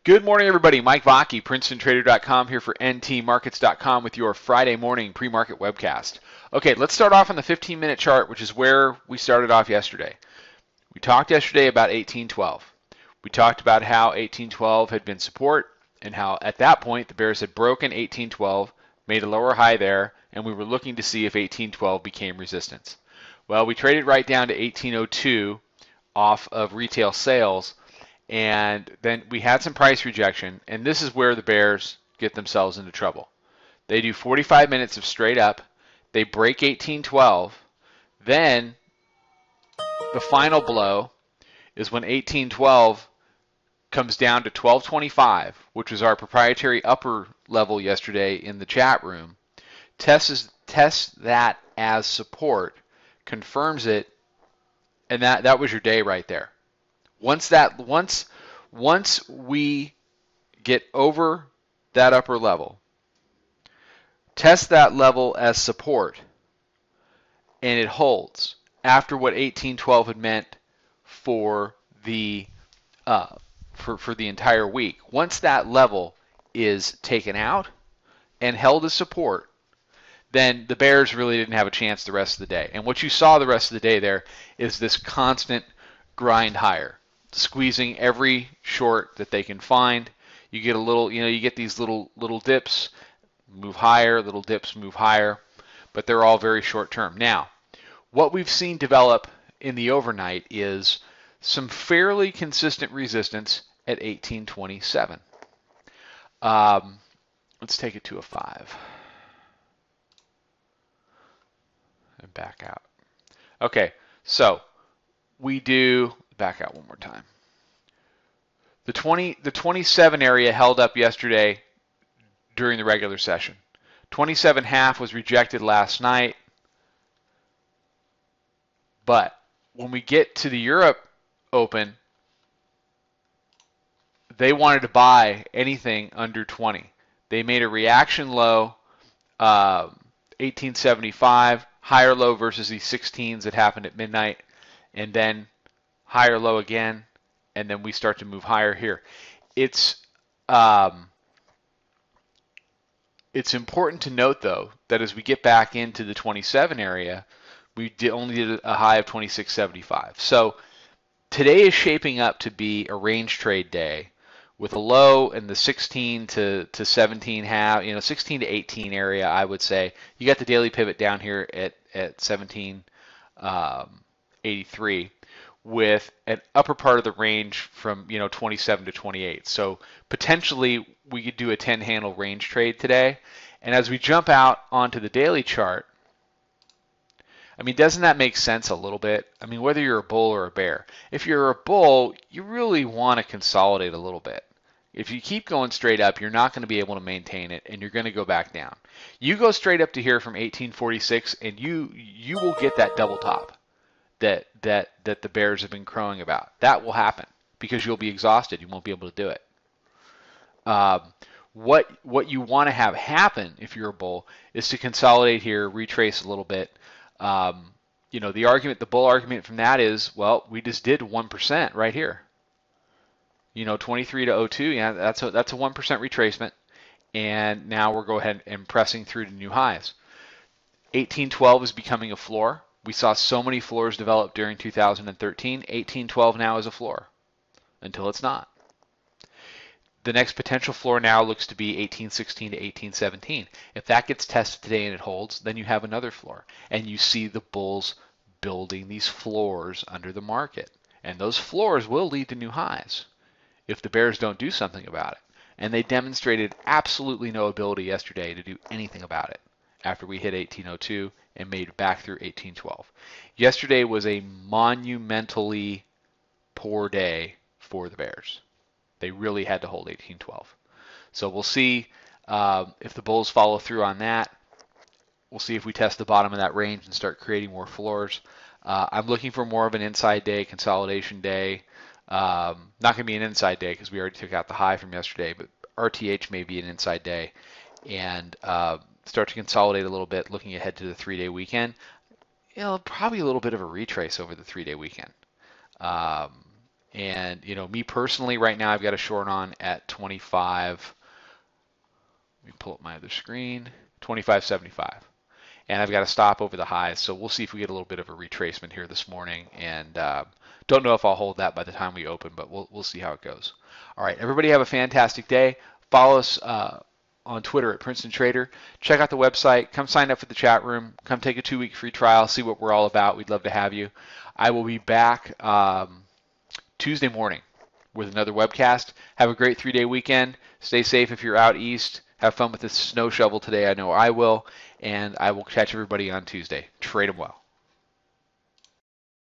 Good morning, everybody. Mike Vacchi, PrincetonTrader.com here for NTMarkets.com with your Friday morning pre-market webcast. Okay, let's start off on the 15-minute chart, which is where we started off yesterday. We talked yesterday about 1812. We talked about how 1812 had been support and how at that point the bears had broken 1812, made a lower high there, and we were looking to see if 1812 became resistance. Well, we traded right down to 1802 off of retail sales. And then we had some price rejection, and this is where the bears get themselves into trouble. They do 45 minutes of straight up. They break 1812. Then the final blow is when 1812 comes down to 1225, which was our proprietary upper level yesterday in the chat room. Tests that as support, confirms it, and that was your day right there. Once we get over that upper level, test that level as support, and it holds after what 1812 had meant for the entire week. Once that level is taken out and held as support, then the bears really didn't have a chance the rest of the day. And what you saw the rest of the day there is this constant grind higher, squeezing every short that they can find. You get a little, you get these little dips, move higher, little dips, move higher, but they're all very short term. Now, what we've seen develop in the overnight is some fairly consistent resistance at 1827. Let's take it to a 5 and back out. Okay, so we do back out one more time. The 27 area held up yesterday during the regular session. 27.5 was rejected last night. But when we get to the Europe Open, they wanted to buy anything under 20. They made a reaction low, 1875, higher low versus these 16s that happened at midnight, and then higher low again, and then we start to move higher here. It's important to note, though, that as we get back into the 27 area, we only did a high of 26.75. So today is shaping up to be a range trade day with a low in the 16 to 17 half, 16 to 18 area, I would say. You got the daily pivot down here at 1783 with an upper part of the range from 27 to 28. So potentially we could do a 10-handle range trade today. And as we jump out onto the daily chart, doesn't that make sense a little bit? Whether you're a bull or a bear. If you're a bull, you really want to consolidate a little bit. If you keep going straight up, you're not going to be able to maintain it, and you're going to go back down. You go straight up to here from 1846, and you will get that double top that the bears have been crowing about. That will happen because you'll be exhausted. You won't be able to do it. What you want to have happen if you're a bull is to consolidate here, retrace a little bit. The bull argument from that is, well, we just did 1% right here. 23 to 02, yeah, that's a 1% retracement, and now we're going ahead and pressing through to new highs. 1812 is becoming a floor. We saw so many floors develop during 2013. 1812 now is a floor until it's not. The next potential floor now looks to be 1816 to 1817. If that gets tested today and it holds, then you have another floor. And you see the bulls building these floors under the market. And those floors will lead to new highs if the bears don't do something about it. And they demonstrated absolutely no ability yesterday to do anything about it after we hit 1802 and made it back through 1812. Yesterday was a monumentally poor day for the bears. They really had to hold 1812. So we'll see if the bulls follow through on that. We'll see if we test the bottom of that range and start creating more floors. I'm looking for more of an inside day, consolidation day. Not going to be an inside day because we already took out the high from yesterday, but RTH may be an inside day and start to consolidate a little bit looking ahead to the 3-day weekend. Probably a little bit of a retrace over the 3-day weekend. And me personally, right now I've got a short on at 25. Let me pull up my other screen. 25.75. And I've got to stop over the highs. So we'll see if we get a little bit of a retracement here this morning. And don't know if I'll hold that by the time we open, but we'll see how it goes. All right, everybody have a fantastic day. Follow us on Twitter at Princeton Trader. Check out the website. Come sign up for the chat room. Come take a 2-week free trial. See what we're all about. We'd love to have you. I will be back Tuesday morning with another webcast. Have a great 3-day weekend. Stay safe if you're out east. Have fun with the snow shovel today. I know I will. And I will catch everybody on Tuesday. Trade them well.